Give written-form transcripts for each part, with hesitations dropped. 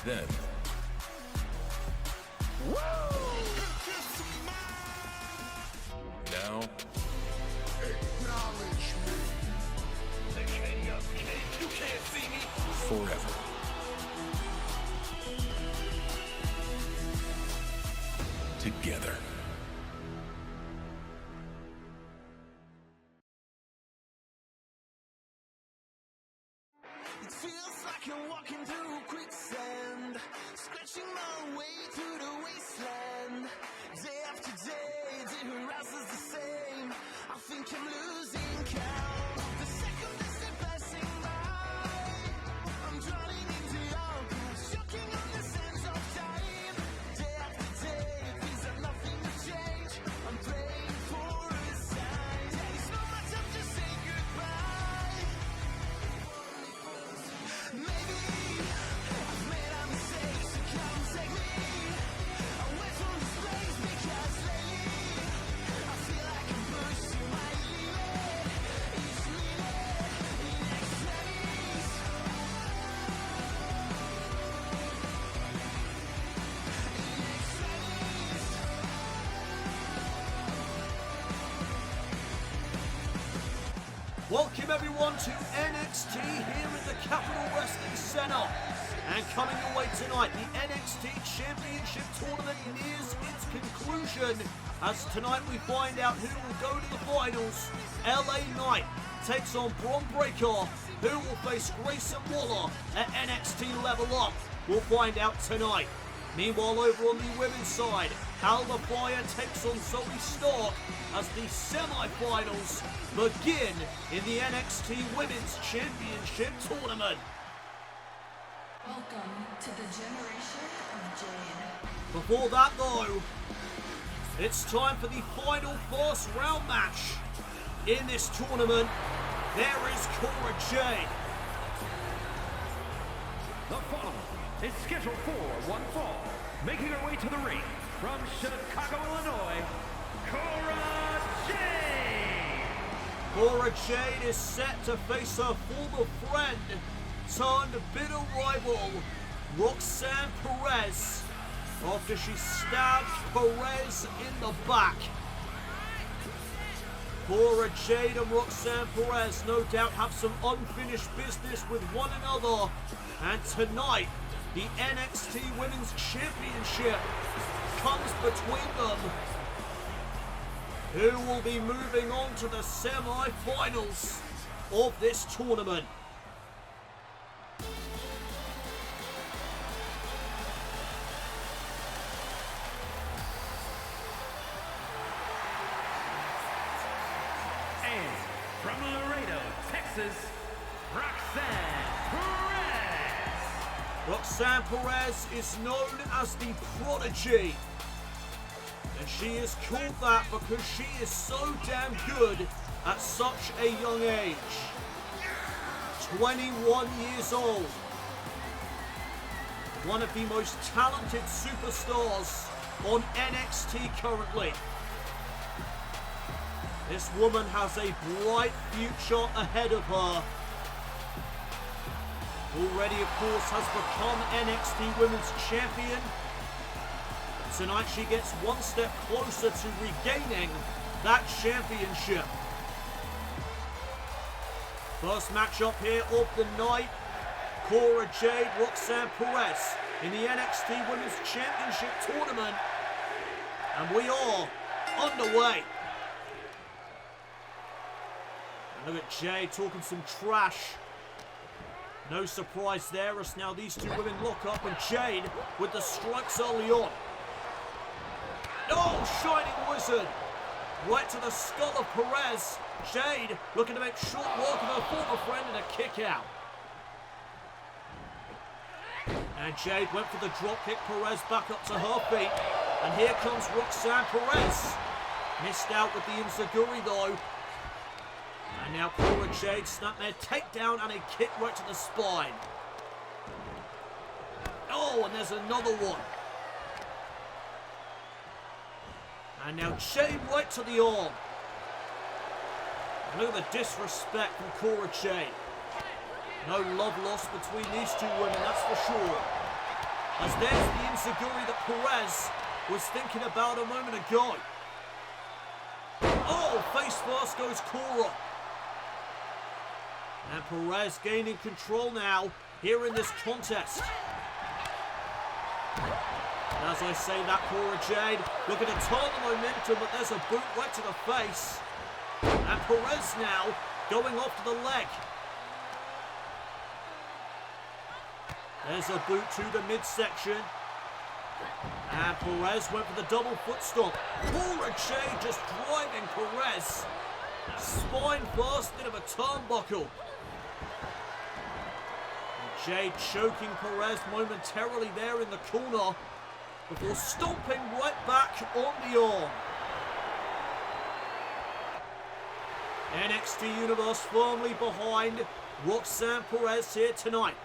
Then, now, Acknowledge me. The king of kings. You can't see me. forever. Together. It feels like I'm walking through quicksand, scratching my way through the wasteland. Day after day, different routes is the same. I think I'm losing count. The second is still passing by. I'm drowning into your past, choking on the sands of time. Day after day, things are nothing to change. I'm praying for a sign. There is no more time to say goodbye. Maybe I've made a mistake, so come take me away from this place, because lately I feel like I'm pushed to my limit. It's needed in extremis. Welcome everyone to NXT here at the Capital Wrestling Center. And coming your way tonight, the NXT Championship tournament nears its conclusion. As tonight we find out who will go to the finals. LA Knight takes on Bron Breakker, who will face Grayson Waller at NXT Level Up. We'll find out tonight. Meanwhile, over on the women's side, Alba Fire takes on Zoe Stark as the semi-finals begin in the NXT Women's Championship tournament. Welcome to the generation of Jade. Before that though, it's time for the final first round match in this tournament. There is Cora Jade. The following is scheduled for one fall, making her way to the ring from Chicago, Illinois, Cora Jade. Cora Jade is set to face her former friend turned bitter rival, Roxanne Perez, after she stabbed Perez in the back. Cora Jade and Roxanne Perez no doubt have some unfinished business with one another, and tonight the NXT Women's Championship comes between them. Who will be moving on to the semi-finals of this tournament? And from Laredo, Texas, Roxanne Perez. Roxanne Perez is known as the Prodigy, and she is called that because she is so damn good at such a young age. 21 years old. One of the most talented superstars on NXT currently. This woman has a bright future ahead of her. Already, of course, has become NXT Women's Champion. Tonight she gets one step closer to regaining that championship. First matchup here of the night. Cora Jade, Roxanne Perez in the NXT Women's Championship tournament. And we are underway. And look at Jade talking some trash. No surprise there as now these two women lock up, and Jade with the strikes early on. Oh, Shining Wizard! Right to the skull of Perez. Jade looking to make short work of her former friend and a kick out. And Jade went for the drop kick. Perez back up to her feet. And here comes Roxanne Perez. Missed out with the enziguri though. And now Cora Jade snapped their takedown and a kick right to the spine. Oh, and there's another one. And now Jade right to the arm. And look at the disrespect from Cora Jade. No love lost between these two women, that's for sure. as there's the enziguri that Perez was thinking about a moment ago. Oh, face first goes Cora. And Perez gaining control now here in this contest. And as I say that, Cora Jade looking to turn the momentum, but there's a boot right to the face. And Perez now going off to the leg. There's a boot to the midsection. And Perez went for the double foot stomp. Cora Jade just driving Perez. Spine first, bit of a turnbuckle. And Jade choking Perez momentarily there in the corner before stomping right back on the arm. NXT Universe firmly behind Roxanne Perez here tonight.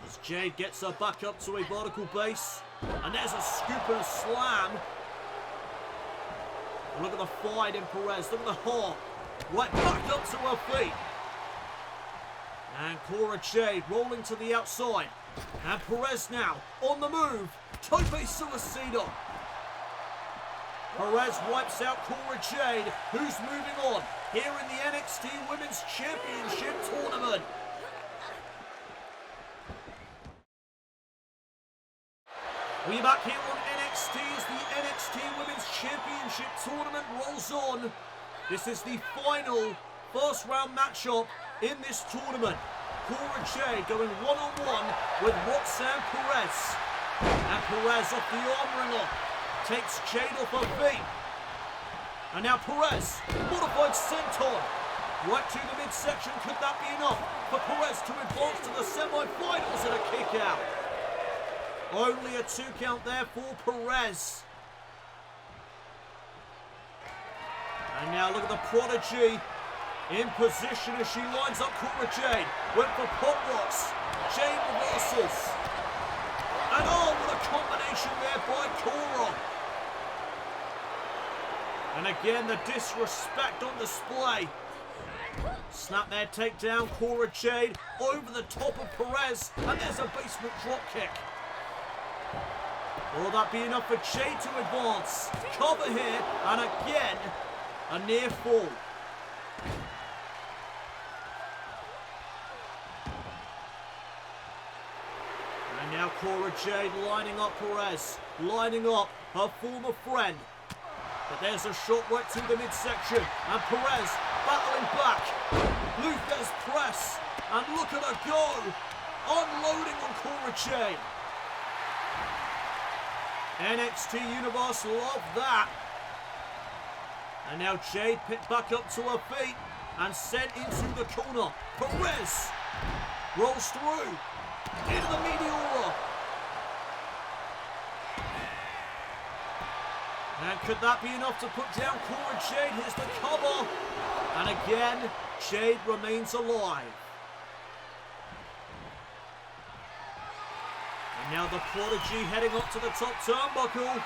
As Jade gets her back up to a vertical base. And there's a scoop and a slam. And look at the fight in Perez. Look at the heart. Right back up to her feet. And Cora Jade rolling to the outside. And Perez now on the move. Tope Suicida. Perez wipes out Cora Jade, who's moving on here in the NXT Women's Championship tournament. We're back here on NXT as the NXT Women's Championship tournament rolls on. This is the final first round matchup in this tournament. Cora Jade going one-on-one with Roxanne Perez. And Perez off the arm wringer. Takes Jade off her feet. And now Perez, modified senton. Right to the midsection. Could that be enough for Perez to advance to the semi-finals and a kick out? Only a 2 count there for Perez. And now look at the Prodigy in position as she lines up Cora Jade. Went for pop rocks. Jade reverses. And oh, what a combination there by Cora. And again, the disrespect on display. Snapmare takedown, Cora Jade over the top of Perez. And there's a basement drop kick. Will that be enough for Jade to advance? Cover here, and again, a near fall. And now Cora Jade lining up Perez, lining up her former friend. But there's a shot right to the midsection, and Perez battling back. Luther's press, and look at her go, unloading on Cora Jade. NXT Universe love that. And now Jade picked back up to her feet and sent into the corner. Perez rolls through into the Meteora. And could that be enough to put down Cora Jade? Here's the cover. And again, Jade remains alive. And now the Prodigy heading up to the top turnbuckle.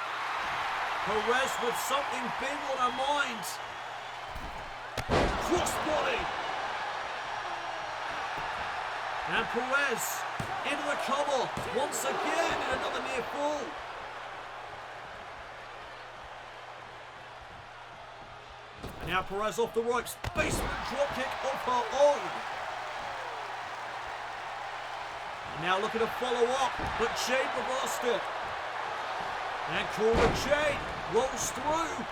Perez with something big on her mind. Crossbody. And Perez into the cover once again in another near fall. And now Perez off the ropes. Basement dropkick of her own. And now looking to follow up, but Jade reversed it. And Cora Jade rolls through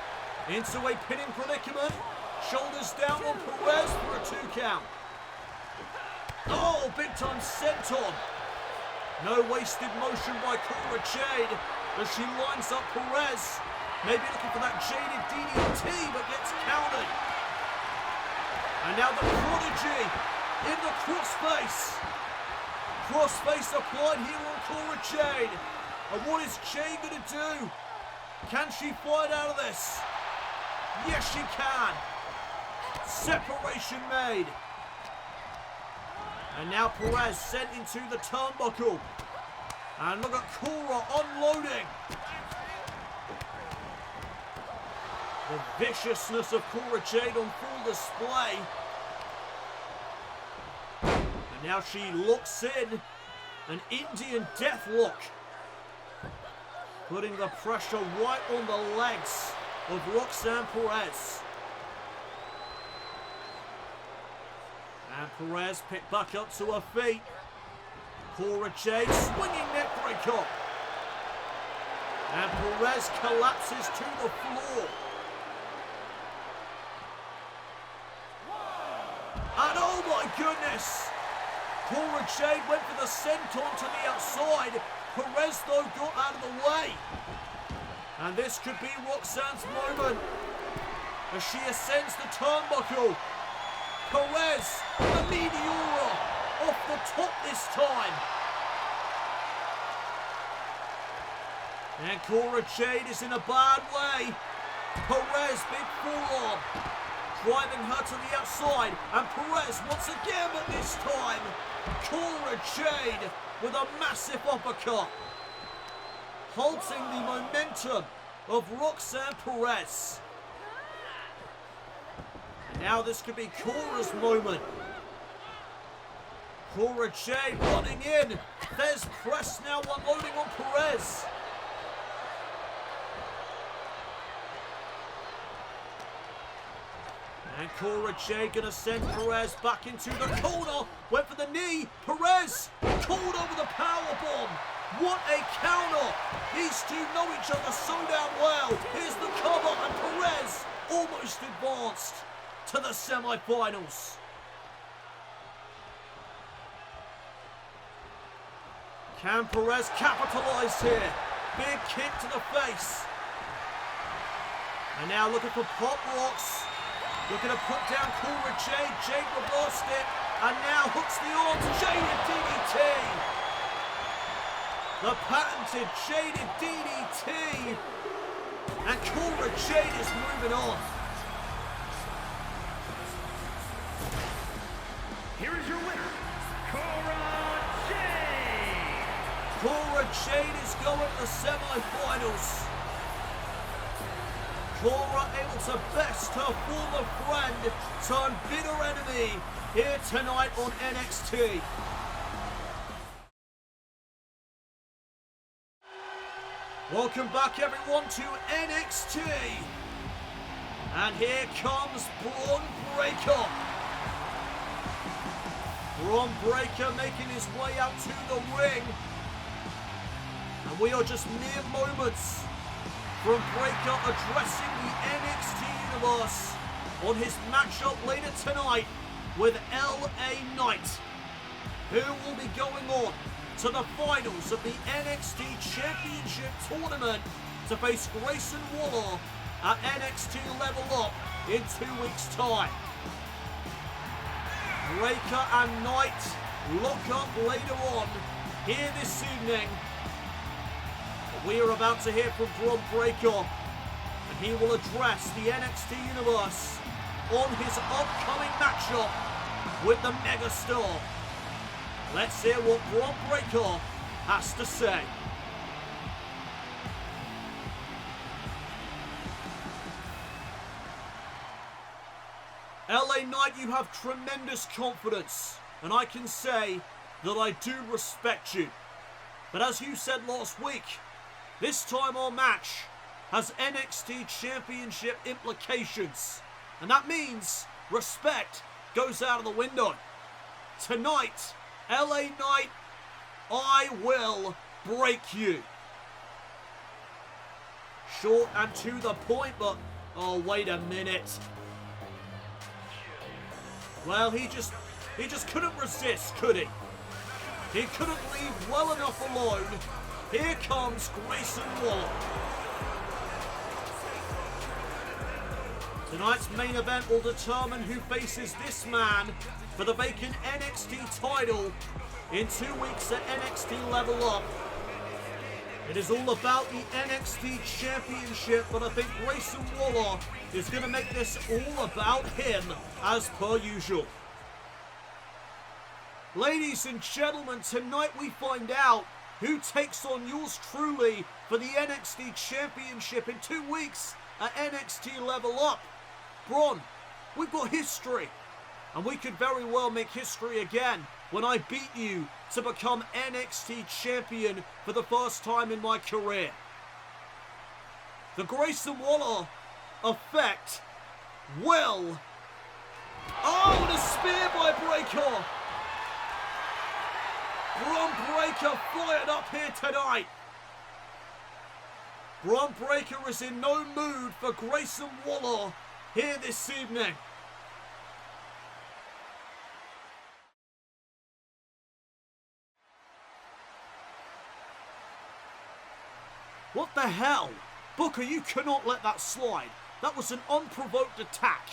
into a pinning predicament. Shoulders down on Perez for a 2 count. Oh, big time senton. No wasted motion by Cora Jade as she lines up Perez. Maybe looking for that jaded DDT, but gets countered. And now the Prodigy in the crossface. Crossface applied here on Cora Jade. And what is Jade going to do? Can she fight out of this? Yes, she can. Separation made. And now Perez sent into the turnbuckle. And look at Cora unloading. The viciousness of Cora Jade on full display. And now she looks in An Indian deathlock. Putting the pressure right on the legs of Roxanne Perez. And Perez picked back up to her feet. Cora Jade swinging neckbreaker. And Perez collapses to the floor. And oh my goodness! Cora Jade went for the senton to the outside. Perez though got out of the way. And this could be Roxanne's moment as she ascends the turnbuckle. Perez, the Meteora, off the top this time. And Cora Jade is in a bad way. Perez, big forearm, driving her to the outside. And Perez once again, but this time, Cora Jade with a massive uppercut, halting the momentum of Roxanne Perez. Now this could be Cora's moment. Cora Jade running in. There's press now unloading on Perez. And Cora Jade gonna send Perez back into the corner. Went for the knee. Perez called over the powerbomb. What a counter. These two know each other so damn well. Here's the cover and Perez almost advanced to the semi-finals. Can Perez capitalize here? Big kick to the face. And now looking for pop rocks. Looking to put down Cora Jade. Jade reversed it. And now hooks the arm to Jaded DDT. The patented Jaded DDT. And Cora Jade is moving on. Here is your winner, Cora Jade. Cora Jade is going to the semi-finals. Cora able to best her former friend, turned bitter enemy, here tonight on NXT. Welcome back everyone to NXT. And here comes Bron Breakker. Bron Breakker making his way out to the ring. And we are just mere moments from Breakker addressing the NXT Universe on his matchup later tonight with LA Knight, who will be going on to the finals of the NXT Championship Tournament to face Grayson Waller at NXT Level Up in 2 weeks' time. Breakker and Knight lock up later on here this evening. We are about to hear from Bron Breakker, and he will address the NXT Universe on his upcoming matchup with the megastar. Let's hear what Bron Breakker has to say. LA Knight, you have tremendous confidence, and I can say that I do respect you. But as you said last week, this time our match has NXT Championship implications. And that means respect goes out of the window. Tonight, LA Knight, I will break you. Short and to the point, but oh, wait a minute. Well, he just couldn't resist, could he? He couldn't leave well enough alone. Here comes Grayson Waller. Tonight's main event will determine who faces this man for the vacant NXT title in 2 weeks at NXT Level Up. It is all about the NXT Championship, but I think Grayson Waller is going to make this all about him as per usual. Ladies and gentlemen, tonight we find out who takes on yours truly for the NXT Championship in 2 weeks at NXT Level Up. Bron, we've got history. And we could very well make history again when I beat you to become NXT Champion for the first time in my career. The Grayson Waller effect will... Oh, and a spear by Breakker! Bron Breakker fired up here tonight. Bron Breakker is in no mood for Grayson Waller here this evening. What the hell? Booker, you cannot let that slide. That was an unprovoked attack.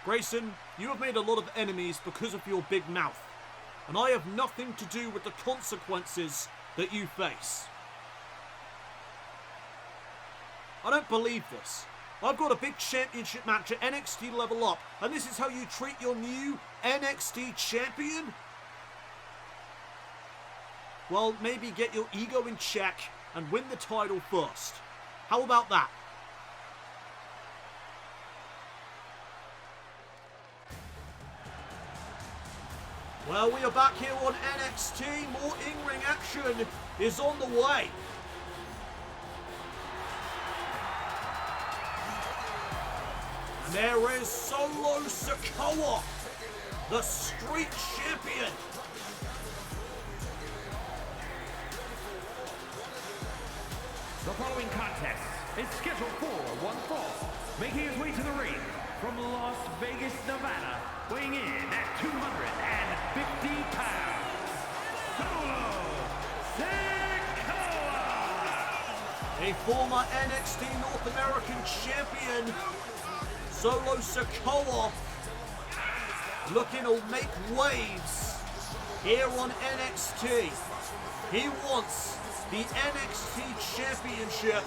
Grayson, you have made a lot of enemies because of your big mouth. And I have nothing to do with the consequences that you face. I don't believe this. I've got a big championship match at NXT Level Up, and this is how you treat your new NXT champion? Well, maybe get your ego in check and win the title first. How about that? Well, we are back here on NXT. More in-ring action is on the way. And there is Solo Sikoa, the Street Champion. The following contest is scheduled for one fall. Making his way to the ring from Las Vegas, Nevada, weighing in at 250 pounds, Solo Sikoa! A former NXT North American champion, Solo Sikoa, looking to make waves here on NXT. He wants the NXT Championship,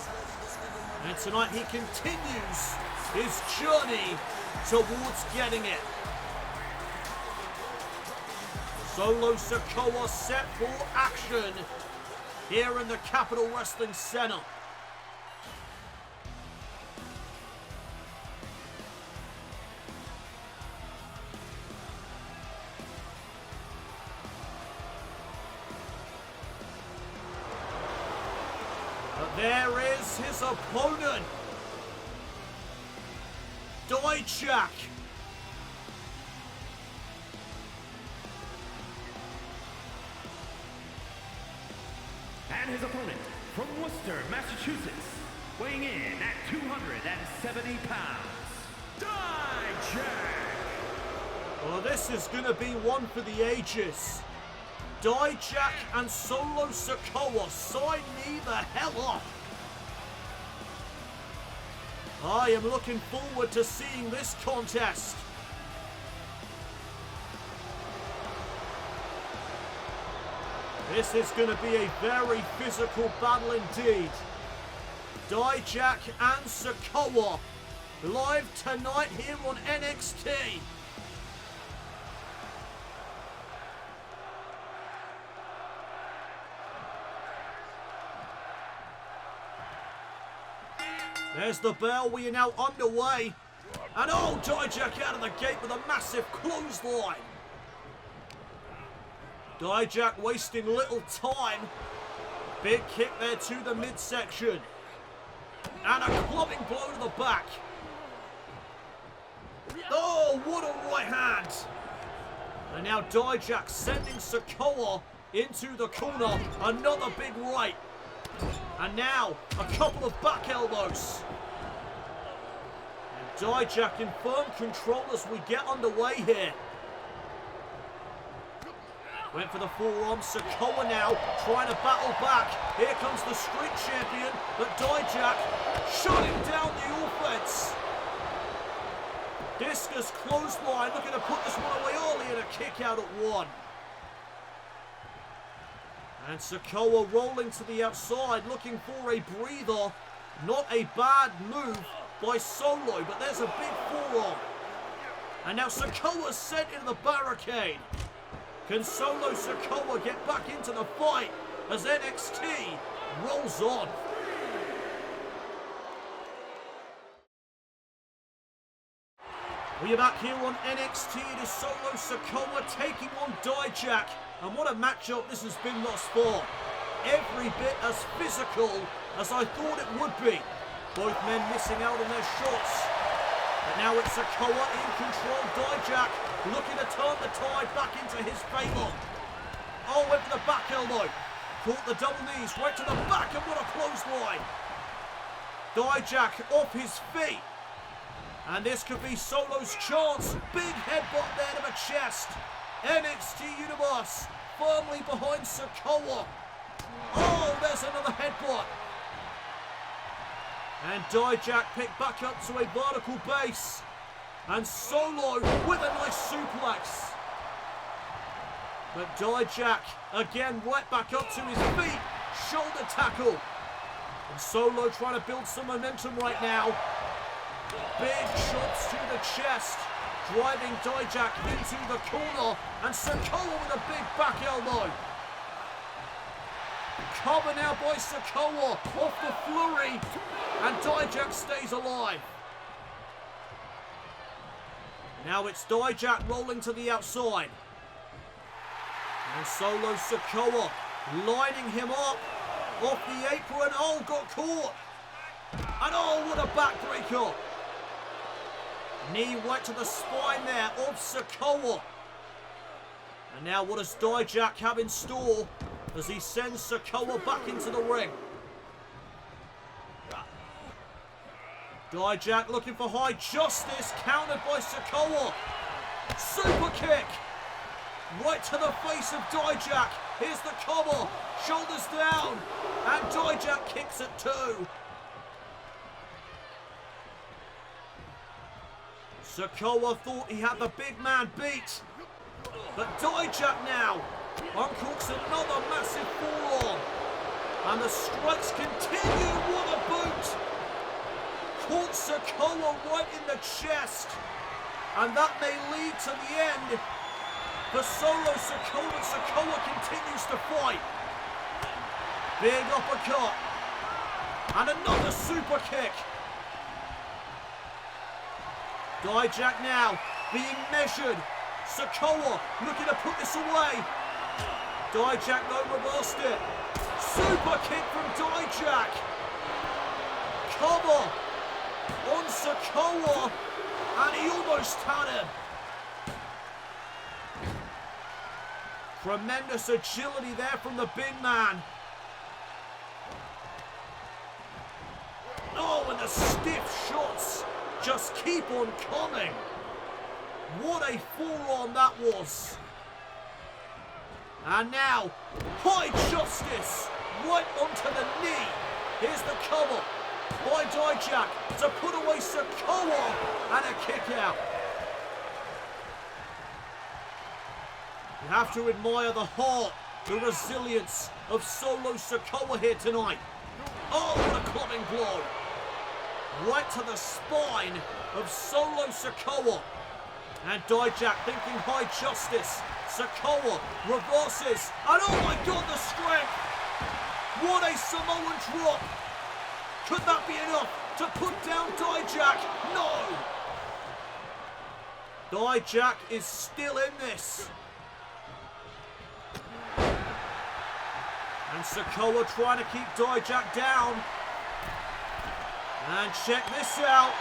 and tonight he continues his journey towards getting it. Solo Sikoa set for action here in the Capitol Wrestling Center. But there is his opponent, Dijak. And his opponent from Worcester, Massachusetts, weighing in at 270 pounds, Dijak! Well, this is going to be one for the ages. Dijak and Solo Sikoa, sign me the hell up. I am looking forward to seeing this contest. This is going to be a very physical battle indeed. Dijak and Sikoa live tonight here on NXT. There's the bell. We are now underway. And oh, Dijak out of the gate with a massive clothesline. Dijak wasting little time. Big kick there to the midsection. And a clubbing blow to the back. Oh, what a right hand. And now Dijak sending Sikoa into the corner. Another big right. And now a couple of back elbows. And Dijak in firm control as we get underway here. Went for the forearm. Sikoa now trying to battle back. Here comes the Street Champion, but Dijak shutting down the offense. Discus clothesline, looking to put this one away early, and a kick out at one. And Sikoa rolling to the outside, looking for a breather. Not a bad move by Solo, but there's a big forearm. And now Sikoa's sent into the barricade. Can Solo Sikoa get back into the fight as NXT rolls on? We're back here on NXT. It is Solo Sikoa taking on Dijak. And what a matchup this has been thus far. Every bit as physical as I thought it would be. Both men missing out on their shots. But now it's Sikoa in control. Dijak looking to turn the tide back into his favour. Oh, went for the back elbow. Caught the double knees right to the back, and what a clothesline. Dijak off his feet. And this could be Solo's chance. Big headbutt there to the chest. NXT Universe firmly behind Sikoa. Oh, there's another headbutt. And Dijak picked back up to a vertical base. And Solo with a nice suplex. But Dijak again right back up to his feet. Shoulder tackle. And Solo trying to build some momentum right now. Big shots to the chest. Driving Dijak into the corner. And Sikoa with a big back elbow. Cover now by Sikoa off the flurry. And Dijak stays alive. Now it's Dijak rolling to the outside. And Solo Sikoa lining him up off the apron. Oh, got caught. And oh, what a backbreaker. Knee right to the spine there of Sikoa. And now what does Dijak have in store as he sends Sikoa back into the ring? Dijak looking for high justice, countered by Sikoa. Super kick. Right to the face of Dijak. Here's the cover. Shoulders down. And Dijak kicks it too. Sikoa thought he had the big man beat. But Dijak now uncooks another massive forearm. And the strikes continue. What a boot. Caught Sikoa right in the chest. And that may lead to the end. For Solo Sikoa, but Sikoa continues to fight. Big uppercut. And another super kick. Dijak now being measured. Sikoa looking to put this away. Dijak though reversed it. Super kick from Dijak. Cover on Sikoa. And he almost had him. Tremendous agility there from the big man. Oh, and the stiff shots just keep on coming. What a forearm that was. And now, high justice right onto the knee. Here's the cover by Dijak to put away Sikoa and a kick out. You have to admire the heart, the resilience of Solo Sikoa here tonight. Oh, what a clubbing blow. Right to the spine of Solo Sikoa. And Dijak thinking high justice. Sikoa reverses. And oh my God, the strength. What a Samoan drop. Could that be enough to put down Dijak? No. Dijak is still in this. And Sikoa trying to keep Dijak down. And check this out.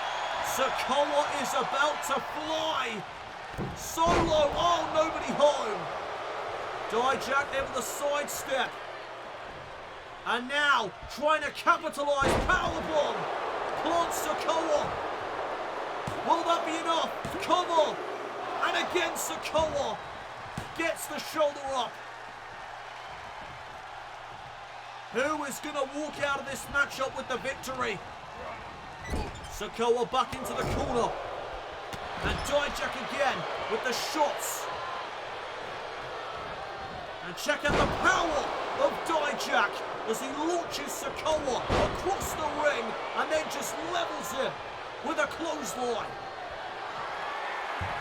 Sikoa is about to fly. Solo, oh, nobody home. Dijak able to sidestep. And now, trying to capitalise, powerbomb. Plants Sikoa. Will that be enough? Cover. And again, Sikoa gets the shoulder up. Who is going to walk out of this matchup with the victory? Sikoa back into the corner. And Dijak again with the shots. And check out the power of Dijak as he launches Sikoa across the ring and then just levels him with a clothesline.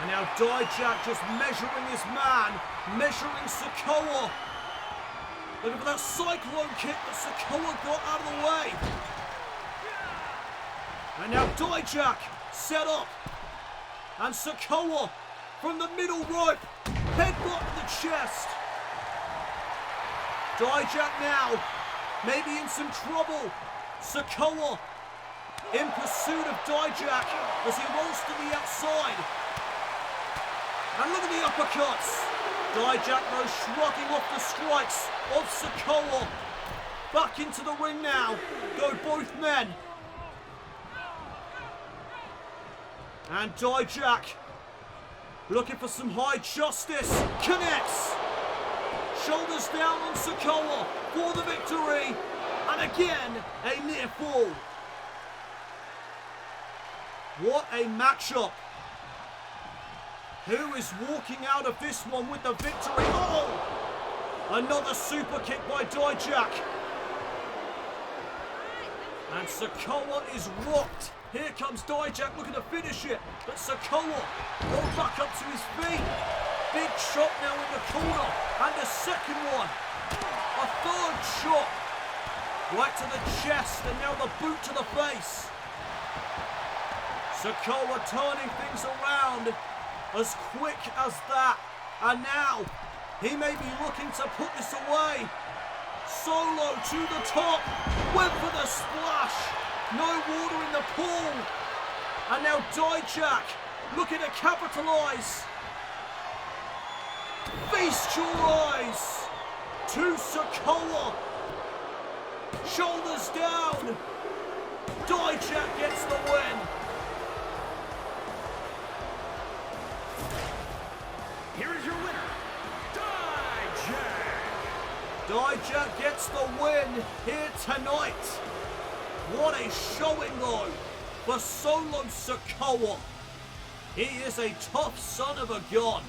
And now Dijak just measuring his man, measuring Sikoa. Looking for that cyclone kick that Sikoa got out of the way. And now Dijak set up. And Sikoa from the middle rope. Headbutt to the chest. Dijak now, maybe in some trouble. Sikoa in pursuit of Dijak as he rolls to the outside. And look at the uppercuts. Dijak though shrugging off the strikes of Sikoa. Back into the ring now. Go both men. And Dijak looking for some high justice. Connects. Shoulders down on Sikoa for the victory. And again, a near fall. What a matchup. Who is walking out of this one with the victory? Oh! Another super kick by Dijak. And Sikoa is rocked. Here comes Dijak looking to finish it. But Sikoa all back up to his feet. Big shot now in the corner. And a second one. A third shot. Right to the chest and now the boot to the face. Sikoa turning things around as quick as that. And now he may be looking to put this away. Solo to the top. Went for the splash. No water in the pool. And now Dijak looking to capitalise. Feast your eyes to Sikoa. Shoulders down. Dijak gets the win. Here is your winner, Dijak. Dijak gets the win here tonight. What a showing though for Solo Sikoa. He is a tough son of a gun.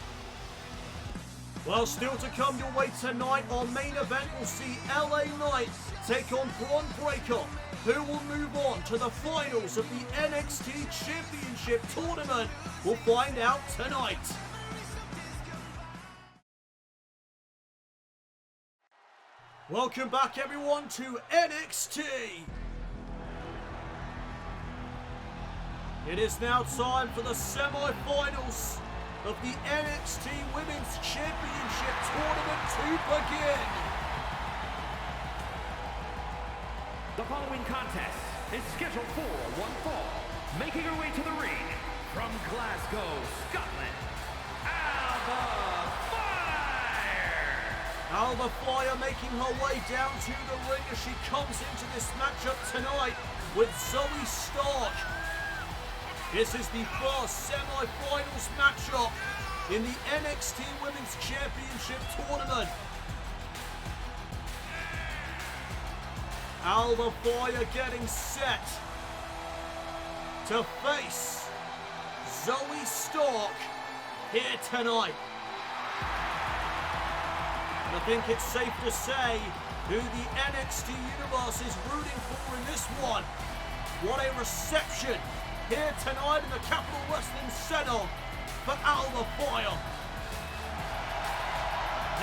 Well, still to come your way tonight, our main event will see LA Knight take on Bron Breakker, who will move on to the finals of the NXT Championship tournament. We'll find out tonight. Welcome back everyone to NXT. It is now time for the semi-finals of the NXT Women's Championship tournament to begin. The following contest is scheduled for one fall. Making her way to the ring from Glasgow, Scotland, Alba Fire! Alba Fire making her way down to the ring as she comes into this matchup tonight with Zoe Stark. This is the first semi-finals matchup in the NXT Women's Championship tournament. Alba Fire getting set to face Zoe Stark here tonight. And I think it's safe to say who the NXT Universe is rooting for in this one. What a reception here tonight in the Capital Wrestling Center for Alba Fire.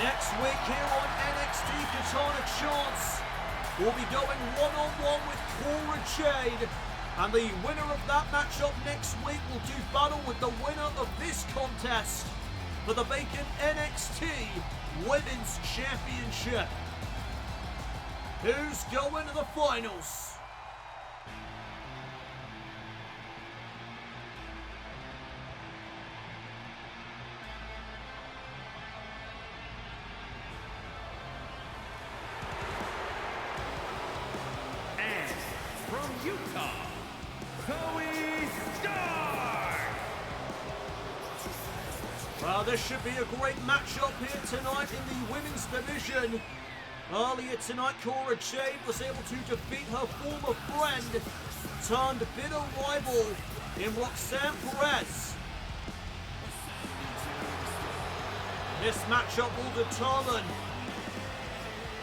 Next week here on NXT Katana Chance, we'll be going one-on-one with Cora Jade. And the winner of that matchup next week will do battle with the winner of this contest for the vacant NXT Women's Championship. Who's going to the finals? Utah, Zoe Stark. Well, this should be a great matchup here tonight in the women's division. Earlier tonight, Cora Jade was able to defeat her former friend, turned bitter rival in Roxanne Perez. This matchup will determine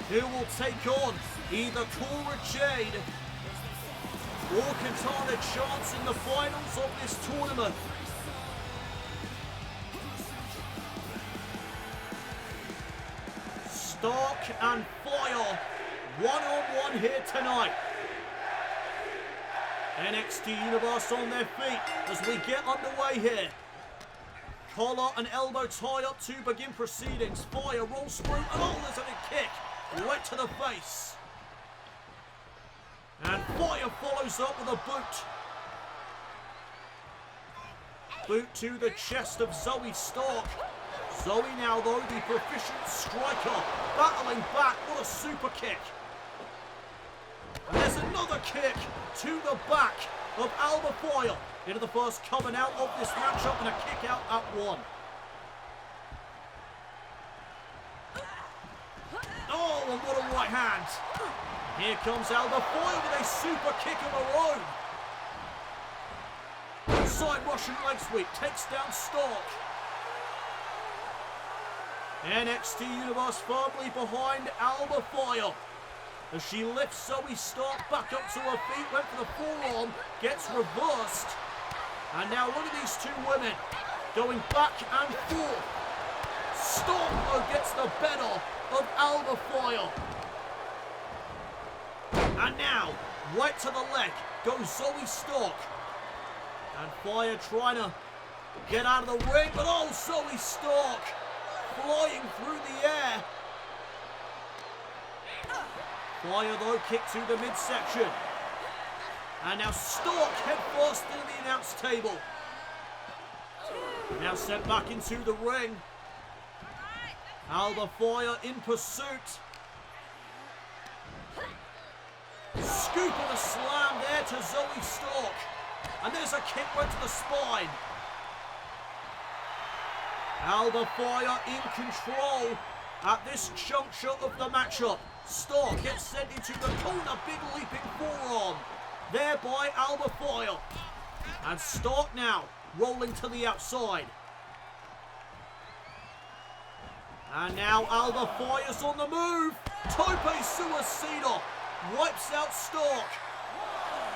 who will take on either Cora Jade or Katana Chance in the finals of this tournament. Stark and Fire, one-on-one here tonight. NXT Universe on their feet as we get underway here Collar and elbow tie up to begin proceedings. Fire rolls through. Oh, there's a big kick. Right to the face. And Fire follows up with a boot. Boot to the chest of Zoe Stark. Zoe now, though, the proficient striker. Battling back. What a super kick. And there's another kick to the back of Alba Fire. Into the first coming out of this matchup and a kick out at 1. Oh, and what a right hand. Here comes Alba Fire with a super kick of her own. Side Russian leg sweep takes down Stark. NXT Universe firmly behind Alba Fire. As she lifts Zoe Stark back up to her feet, went for the forearm, gets reversed. And now look at these two women going back and forth. Stark, though, gets the better of Alba Fire. And now, right to the leg, goes Zoe Stark. And Fire trying to get out of the ring, but oh, Zoe Stark flying through the air. Fire, though, kick to the midsection. And now Stark head first into the announce table. Now sent back into the ring. Alba Fire in pursuit. Scoop and a slam there to Zoe Stark. And there's a kick right to the spine. Alba Fire in control at this juncture of the matchup. Stark gets sent into the corner, big leaping forearm. There by Alba Fire. And Stark now rolling to the outside. And now Alba Fire's on the move. Tope Suicida wipes out Stark.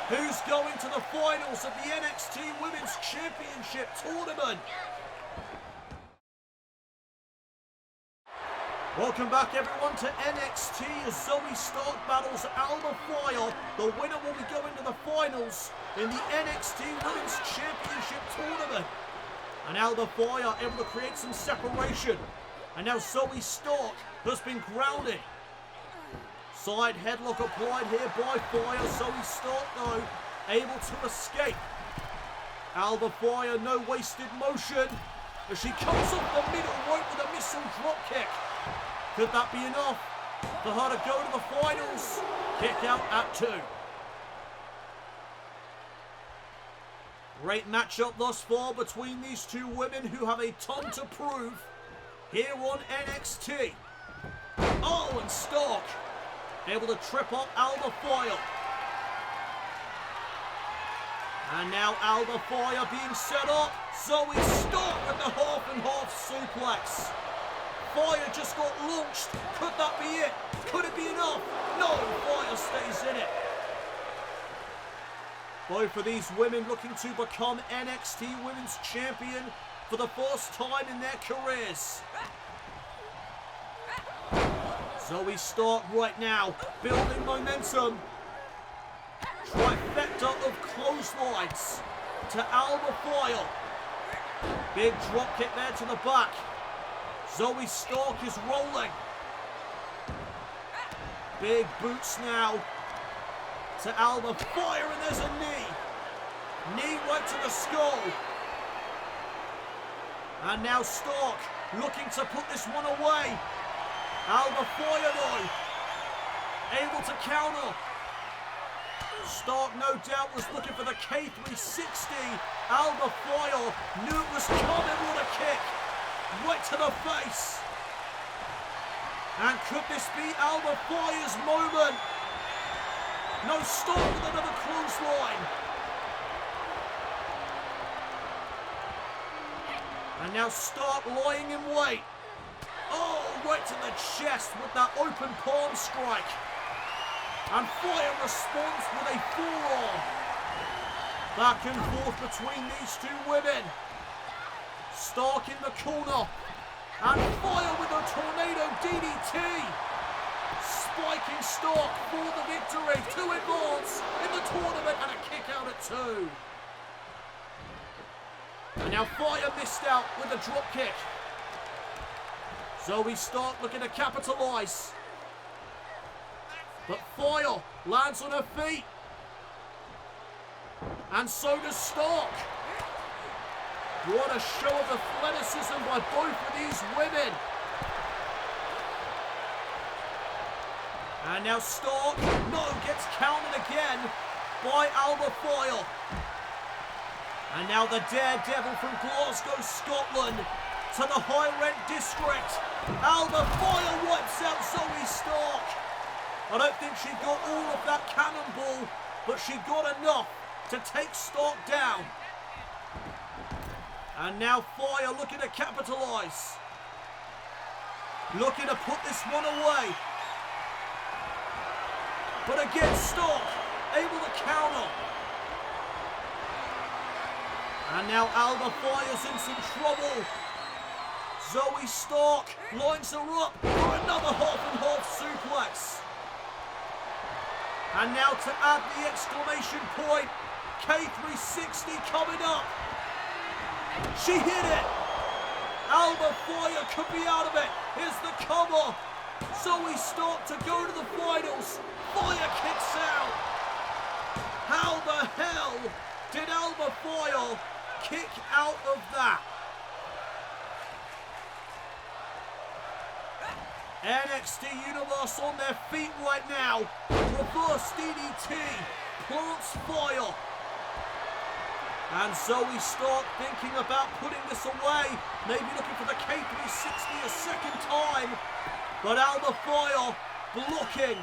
Who's going to the finals of the NXT Women's Championship tournament? Welcome back, everyone, to NXT as Zoe Stark battles Alba Fire. The winner will be going to the finals in the NXT Women's Championship tournament. And Alba Fire able to create some separation. And now Zoe Stark has been grounded. Side headlock applied here by Fire. Zoe Stark, though, able to escape. Alba Fire, no wasted motion as she comes off the middle rope with a missile drop kick. Could that be enough for her to go to the finals? Kick out at 2. Great matchup thus far between these two women who have a ton to prove here on NXT. Oh, and Stark able to trip up Alba Fire. And now Alba Fire being set up. Zoe Stark with the half and half suplex. Fire just got launched. Could that be it? Could it be enough? No, Fire stays in it. Both of these women looking to become NXT Women's Champion for the first time in their careers. Zoe Stark right now, building momentum. Trifecta of clotheslines to Alba Fire. Big drop kick there to the back. Zoe Stark is rolling. Big boots now to Alba Fire, and there's a knee. Knee right to the skull. And now Stark looking to put this one away. Alba Fire, though, able to counter. Stark, no doubt, was looking for the K360. Alba Fire knew it was coming. What a kick. Right to the face. And could this be Alba Fire's moment? No, Stark with another clothesline. And now Stark lying in wait. Oh, right to the chest with that open palm strike. And Fire responds with a forearm. Back and forth between these two women. Stark in the corner. And Fire with a tornado DDT. Spiking Stark for the victory to advance in the tournament, and a kick out at 2. And now Fire missed out with a drop kick. Zoe Stark looking to capitalise. But Fire lands on her feet. And so does Stark. What a show of athleticism by both of these women. And now Stark, gets counted again by Alba Fire. And now the daredevil from Glasgow, Scotland, to the high-rent district. Alba Fire wipes out Zoe Stark. I don't think she got all of that cannonball, but she got enough to take Stark down. And now Fire looking to capitalise. Looking to put this one away. But again, Stark able to counter. And now Alba Fire's in some trouble. Zoe Stark lines her up for another half-and-half suplex. And now to add the exclamation point, K360 coming up. She hit it. Alba Fire could be out of it. Here's the cover. Zoe Stark to go to the finals. Fire kicks out. How the hell did Alba Fire kick out of that? NXT Universe on their feet right now. Reverse DDT. Plants Fire. And Zoe Stark thinking about putting this away. Maybe looking for the K360 a second time. But Alba Fire blocking.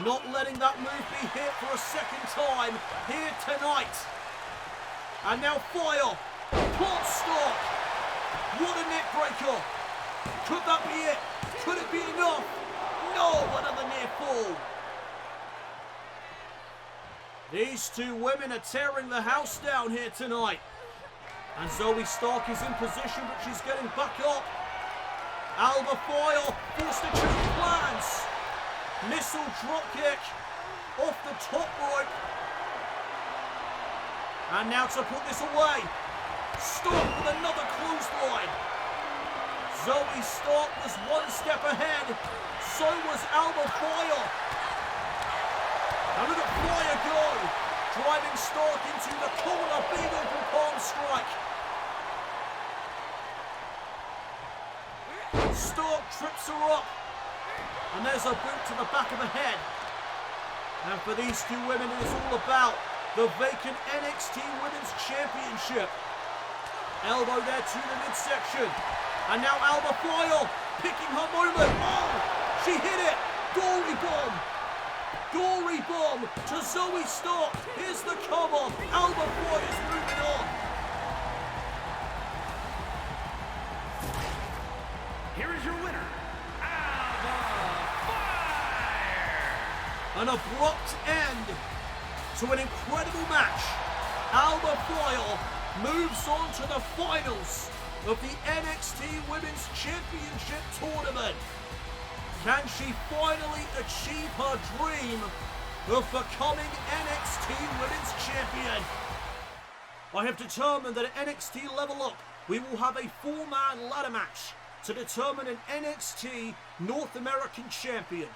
Not letting that move be hit for a second time here tonight. And now Fire. Plot Stark. What a neck breaker. Could that be it? Could it be enough? No, another near fall. These two women are tearing the house down here tonight. And Zoe Stark is in position, but she's getting back up. Alba Fire forced to change plans. Missile drop kick off the top rope. And now to put this away. Stark with another clothesline. Zoe Stark was one step ahead. So was Alba Fire. And look at Fire go. Driving Stark into the corner. Big open palm strike. Stark trips her up. And there's a boot to the back of the head. And for these two women, it is all about the vacant NXT Women's Championship. Elbow there to the midsection. And now Alba Fire picking her moment. Oh, she hit it. Gory bomb. Gory bomb to Zoe Stark. Here's the cover. Alba Fire's moving on. Here is your winner, Alba Fire! An abrupt end to an incredible match. Alba Fire moves on to the finals of the NXT Women's Championship tournament. Can she finally achieve her dream of becoming NXT Women's Champion? I have determined that at NXT Level Up, we will have a 4-man ladder match to determine an NXT North American Champion.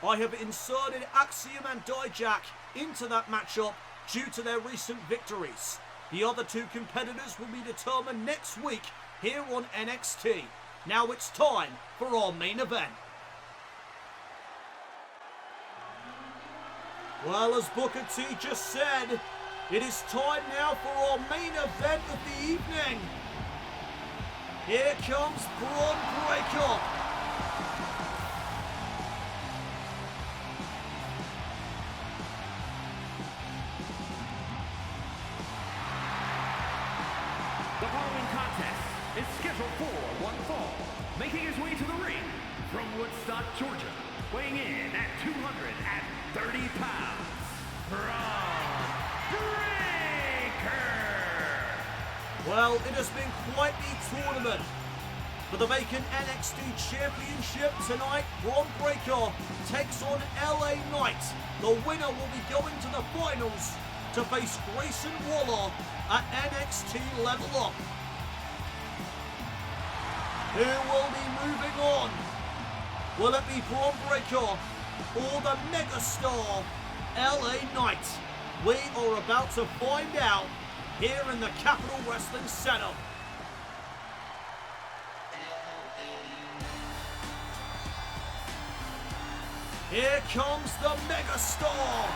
I have inserted Axiom and Dijak into that matchup due to their recent victories. The other two competitors will be determined next week here on NXT. Now it's time for our main event. Well, as Booker T just said, it is time now for our main event of the evening. Here comes Bron Breakker. The following contest is scheduled for one fall. Making his way to the ring from Woodstock, Georgia, weighing in at 230 pounds, Bron Breakker. Well, it has been quite the tournament. For the vacant NXT Championship tonight, Bron Breakker takes on LA Knight. The winner will be going to the finals to face Grayson Waller at NXT Level Up. Who will be moving on? Will it be Bron Breakker or the megastar LA Knight? We are about to find out here in the Capitol Wrestling Center. Here comes the megastar.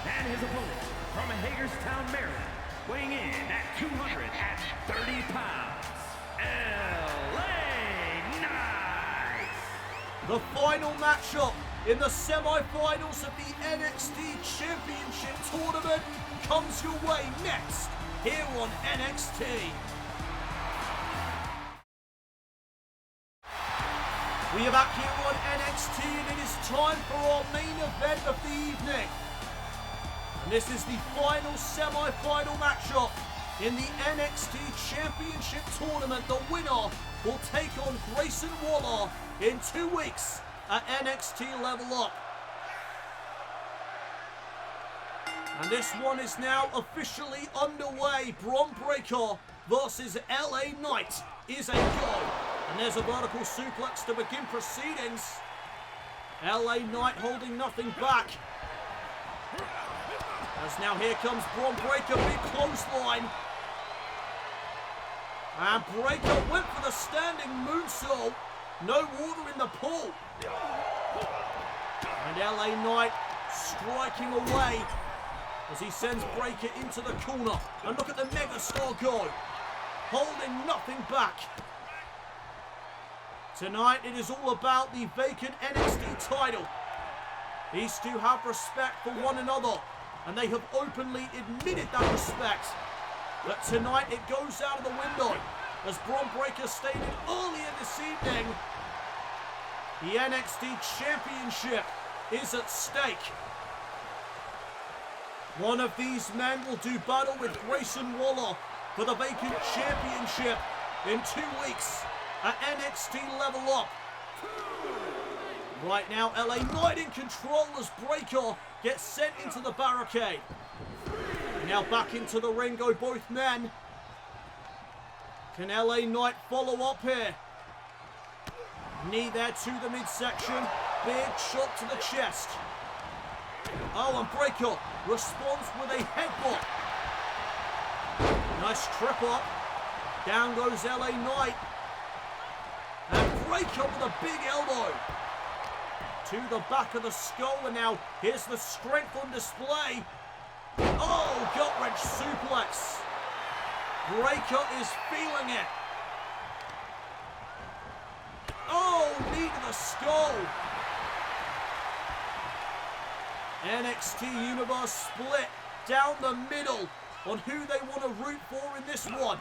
And his opponent from Hagerstown, Maryland, weighing in at 230 pounds, LA Knight. The final matchup in the semi-finals of the NXT Championship tournament comes your way next here on NXT. We are back here on NXT and it is time for our main event of the evening. And this is the final semi-final matchup in the NXT Championship tournament. The winner will take on Grayson Waller in 2 weeks at NXT Level Up. And this one is now officially underway. Bron Breakker versus LA Knight is a go. And there's a vertical suplex to begin proceedings. LA Knight holding nothing back. As now here comes Bron Breakker, big clothesline. And Breakker went for the standing moonsault. No water in the pool. And LA Knight striking away as he sends Breakker into the corner. And look at the megastar go, holding nothing back. Tonight it is all about the vacant NXT title. These two have respect for one another, and they have openly admitted that respect. But tonight it goes out of the window, as Bron Breakker stated earlier this evening, the NXT Championship is at stake. One of these men will do battle with Grayson Waller for the vacant championship in 2 weeks at NXT Level Up. Right now, LA Knight in control as Breakker gets sent into the barricade. Now back into the ring go both men. Can LA Knight follow up here? Knee there to the midsection. Big shot to the chest. Oh, and Breakker responds with a headbutt. Nice trip up. Down goes LA Knight. And Breakker with a big elbow to the back of the skull. And now here's the strength on display. Oh, gut-wrench suplex. Breakker is feeling it. Oh, knee to the skull. NXT Universe split down the middle on who they want to root for in this one.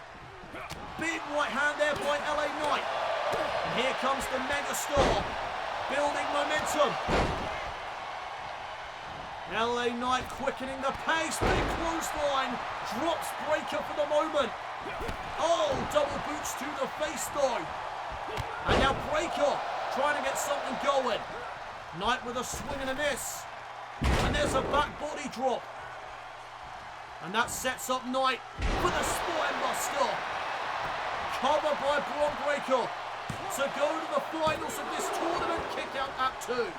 Big right hand there by LA Knight. And here comes the megastar, building momentum. LA Knight quickening the pace, big clothesline, drops Breakker for the moment. Oh, double boots to the face though. And now Breakker trying to get something going. Knight with a swing and a miss. And there's a back body drop. And that sets up Knight for the spine buster. Covered by Bron Breakker to go to the finals of this tournament. Kick out at 2.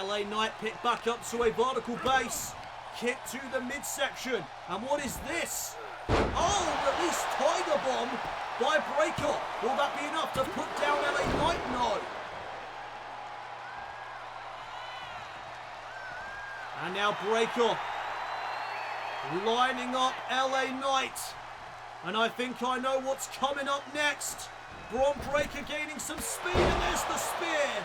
LA Knight picked back up to a vertical base. Kick to the midsection. And what is this? Oh, release Tiger Bomb by Breakker. Will that be enough to put down LA Knight? No. And now Breakker lining up LA Knight. And I think I know what's coming up next. Bron Breakker gaining some speed, and there's the spear.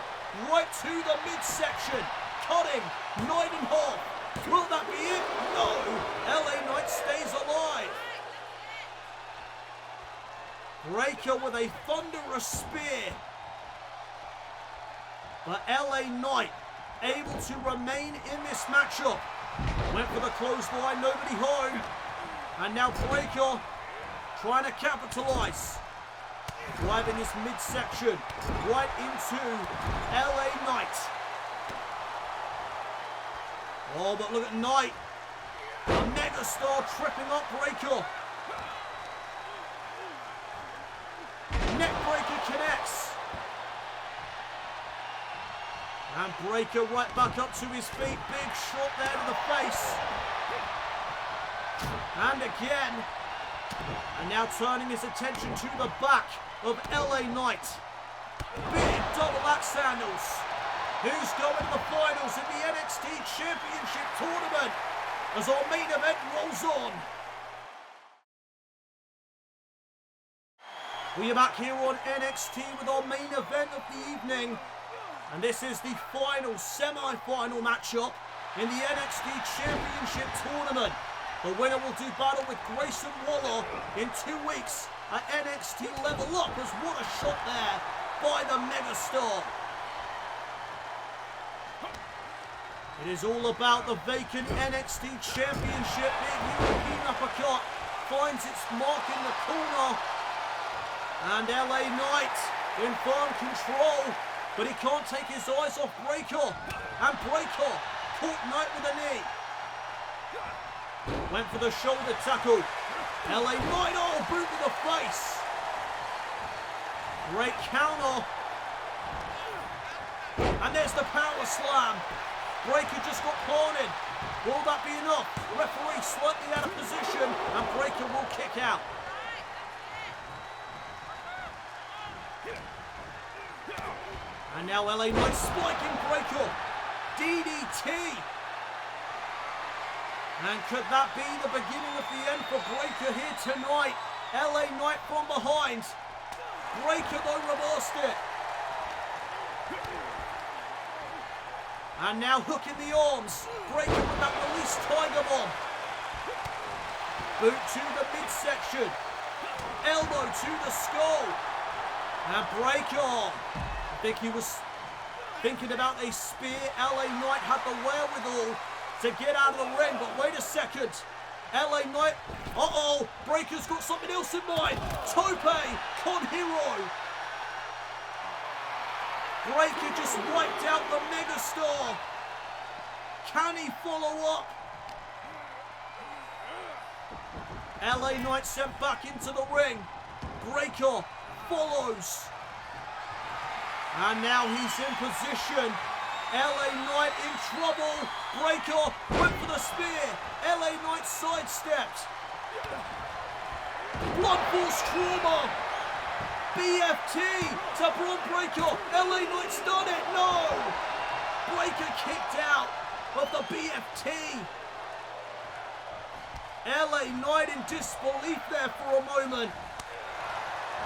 Right to the midsection. Cutting Knight in half. Will that be it? No. LA Knight stays alive. Breakker with a thunderous spear. But LA Knight able to remain in this matchup. Went for the clothesline, nobody home. And now Breakker trying to capitalize. driving his midsection right into LA Knight. Oh, but look at Knight. A megastar tripping up Breakker. Neckbreaker connects. And Breakker right back up to his feet. Big shot there to the face. And again. And now turning his attention to the back of LA Knight. Big double axe handles. Who's going to the finals in the NXT Championship tournament as our main event rolls on. We are back here on NXT with our main event of the evening. And this is the final semi-final matchup in the NXT Championship tournament. The winner will do battle with Grayson Waller in 2 weeks at NXT Level Up. As what a shot there by the megastar. It is all about the vacant NXT Championship. Big European uppercut finds its mark in the corner. And LA Knight in firm control, but he can't take his eyes off Breakker. And Breakker caught Knight with a knee. Went for the shoulder tackle. LA Knight, oh, boot to the face. Great counter. And there's the power slam. Breakker just got planted. Will that be enough? Referee slightly out of position, and Breakker will kick out. And now LA Knight spiking Breakker. DDT. And could that be the beginning of the end for Breakker here tonight? LA Knight from behind. Breakker though reversed it. And now hook in the arms. Breakker with that release tiger bomb. Boot to the midsection. Elbow to the skull. And Breakker. I think he was thinking about a spear. LA Knight had the wherewithal to get out of the ring, but wait a second. LA Knight, uh-oh, Breakker's got something else in mind. Tope con hero. Breakker just wiped out the megastar. Can he follow up? LA Knight sent back into the ring. Breakker follows. And now he's in position. LA Knight in trouble. Breakker went for the spear. LA Knight sidestepped. Blood force trauma. BFT to Bron Breakker. LA Knight's done it. No. Breakker kicked out of the BFT. LA Knight in disbelief there for a moment.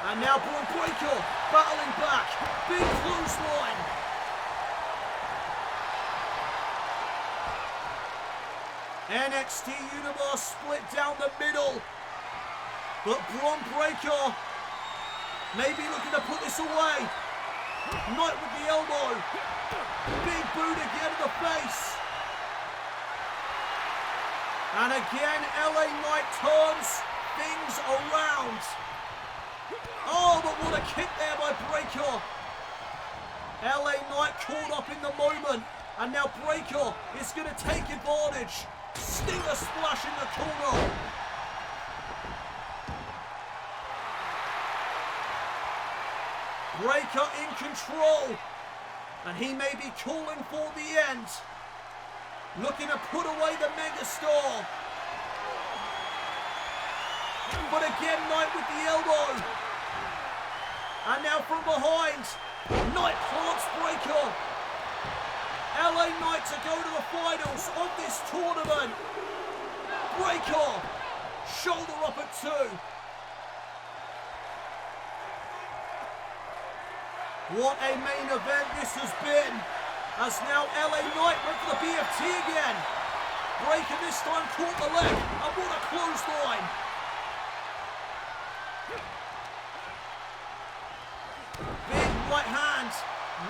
And now Bron Breakker battling back. Big clothesline. NXT Universe split down the middle. But Bron Breakker maybe looking to put this away. Knight with the elbow. Big boot again to the face. And again, LA Knight turns things around. Oh, but what a kick there by Breakker. LA Knight caught up in the moment. And now Breakker is going to take advantage. Stinger splash in the corner. Breakker in control. And he may be calling for the end. Looking to put away the megastar. But again, Knight with the elbow. And now from behind, Knight plants Breakker. LA Knight to go to the finals of this tournament. Breakker, shoulder up at 2. What a main event this has been. As now LA Knight went for the BFT again. Breakker this time caught the leg. And what a clothesline. Big right hand,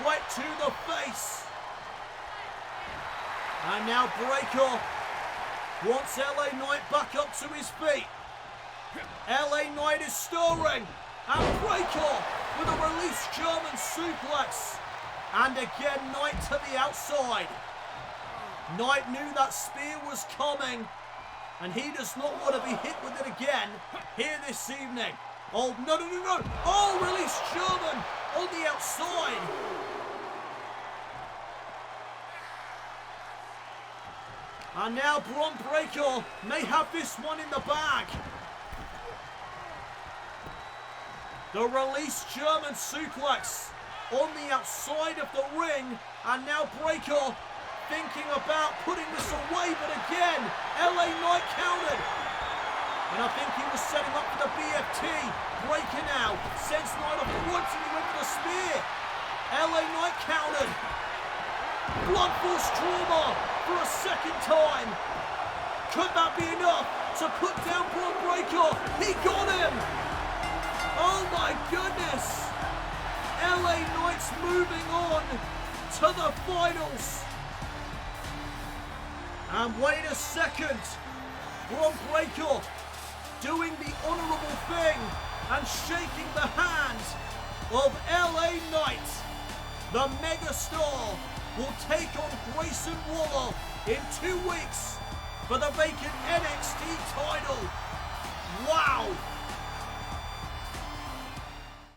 right to the face. And now Breakker wants LA Knight back up to his feet. LA Knight is stirring. And Breakker with a release German suplex. And again, Knight to the outside. Knight knew that spear was coming, and he does not want to be hit with it again here this evening. Oh, no. Oh, release German on the outside. And now Bron Breakker may have this one in the bag. The release German suplex on the outside of the ring. And now Breakker thinking about putting this away, but again, LA Knight countered. And I think he was setting up for the BFT. Breakker now sends Knight off the woods and he went for the spear. LA Knight countered. Blunt force trauma for a second time. Could that be enough to put down Bron Breakker? He got him. Oh my goodness. LA Knight's moving on to the finals. And wait a second. Bron Breakker doing the honourable thing and shaking the hand of LA Knight. The megastar will take on Grayson Waller in 2 weeks for the vacant NXT